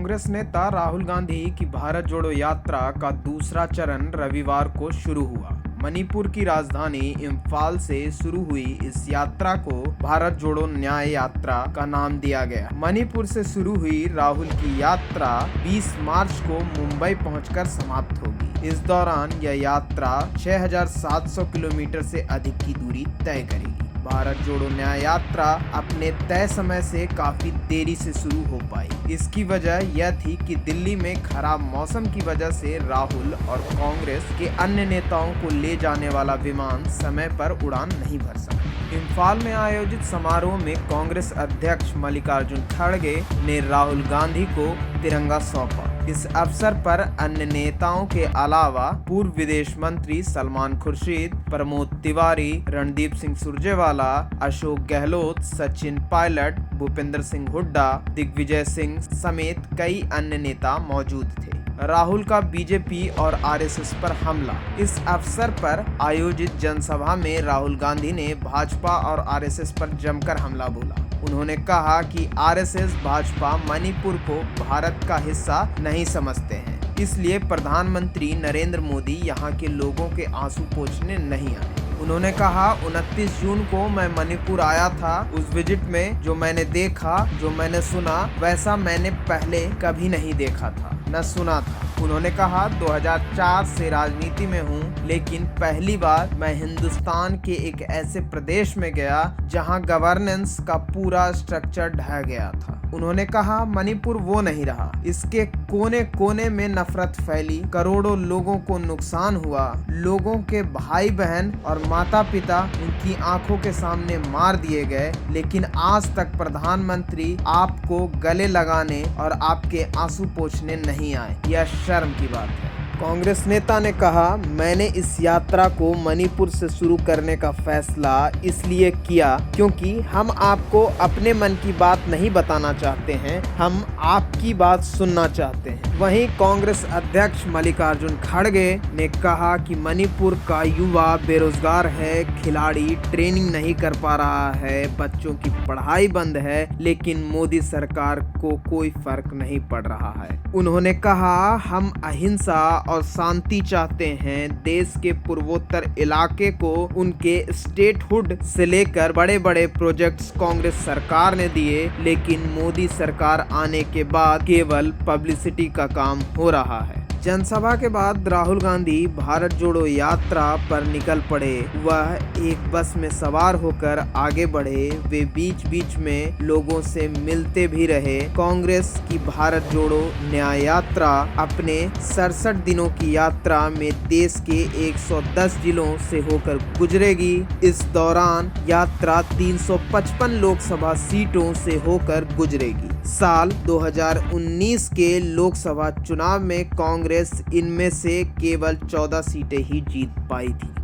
कांग्रेस नेता राहुल गांधी की भारत जोड़ो यात्रा का दूसरा चरण रविवार को शुरू हुआ। मणिपुर की राजधानी इम्फाल से शुरू हुई इस यात्रा को भारत जोड़ो न्याय यात्रा का नाम दिया गया। मणिपुर से शुरू हुई राहुल की यात्रा 20 मार्च को मुंबई पहुंचकर समाप्त होगी। इस दौरान यह यात्रा 6,700 किलोमीटर से अधिक की दूरी तय करेगी। भारत जोड़ो न्याय यात्रा अपने तय समय से काफी देरी से शुरू हो पाई। इसकी वजह यह थी कि दिल्ली में खराब मौसम की वजह से राहुल और कांग्रेस के अन्य नेताओं को ले जाने वाला विमान समय पर उड़ान नहीं भर सका। इम्फाल में आयोजित समारोह में कांग्रेस अध्यक्ष मल्लिकार्जुन खड़गे ने राहुल गांधी को तिरंगा सौंपा। इस अवसर पर अन्य नेताओं के अलावा पूर्व विदेश मंत्री सलमान खुर्शीद, प्रमोद तिवारी, रणदीप सिंह सुरजेवाला, अशोक गहलोत, सचिन पायलट, भूपेंद्र सिंह हुड्डा, दिग्विजय सिंह समेत कई अन्य नेता मौजूद थे। राहुल का बीजेपी और आरएसएस पर हमला। इस अवसर पर आयोजित जनसभा में राहुल गांधी ने भाजपा और आरएसएस पर जमकर हमला बोला। उन्होंने कहा कि आरएसएस भाजपा मणिपुर को भारत का हिस्सा नहीं समझते हैं, इसलिए प्रधानमंत्री नरेंद्र मोदी यहाँ के लोगों के आंसू पोंछने नहीं आए। उन्होंने कहा 29 जून को मैं मणिपुर आया था। उस विजिट में जो मैंने देखा, जो मैंने सुना, वैसा मैंने पहले कभी नहीं देखा था, न सुना था। उन्होंने कहा 2004 से राजनीति में हूँ, लेकिन पहली बार मैं हिंदुस्तान के एक ऐसे प्रदेश में गया जहाँ गवर्नेंस का पूरा स्ट्रक्चर ढह गया था। उन्होंने कहा मणिपुर वो नहीं रहा, इसके कोने कोने में नफरत फैली, करोड़ों लोगों को नुकसान हुआ, लोगों के भाई बहन और माता पिता उनकी आंखों के सामने मार दिए गए, लेकिन आज तक प्रधानमंत्री आपको गले लगाने और आपके आंसू पोंछने नहीं आए। यह शर्म की बात है। कांग्रेस नेता ने कहा मैंने इस यात्रा को मणिपुर से शुरू करने का फैसला इसलिए किया क्योंकि हम आपको अपने मन की बात नहीं बताना चाहते हैं, हम आपकी बात सुनना चाहते हैं। वहीं कांग्रेस अध्यक्ष मल्लिकार्जुन खड़गे ने कहा कि मणिपुर का युवा बेरोजगार है, खिलाड़ी ट्रेनिंग नहीं कर पा रहा है, बच्चों की पढ़ाई बंद है, लेकिन मोदी सरकार को कोई फर्क नहीं पड़ रहा है। उन्होंने कहा हम अहिंसा और शांति चाहते हैं। देश के पूर्वोत्तर इलाके को उनके स्टेटहुड से लेकर बड़े बड़े प्रोजेक्ट्स कांग्रेस सरकार ने दिए, लेकिन मोदी सरकार आने के बाद केवल पब्लिसिटी का काम हो रहा है। जनसभा के बाद राहुल गांधी भारत जोड़ो यात्रा पर निकल पड़े। वह एक बस में सवार होकर आगे बढ़े। वे बीच बीच में लोगों से मिलते भी रहे। कांग्रेस की भारत जोड़ो न्याय यात्रा अपने 67 दिनों की यात्रा में देश के 110 जिलों से होकर गुजरेगी। इस दौरान यात्रा 355 लोकसभा सीटों से होकर गुजरेगी। साल 2019 के लोकसभा चुनाव में कांग्रेस इनमें से केवल 14 सीटें ही जीत पाई थी।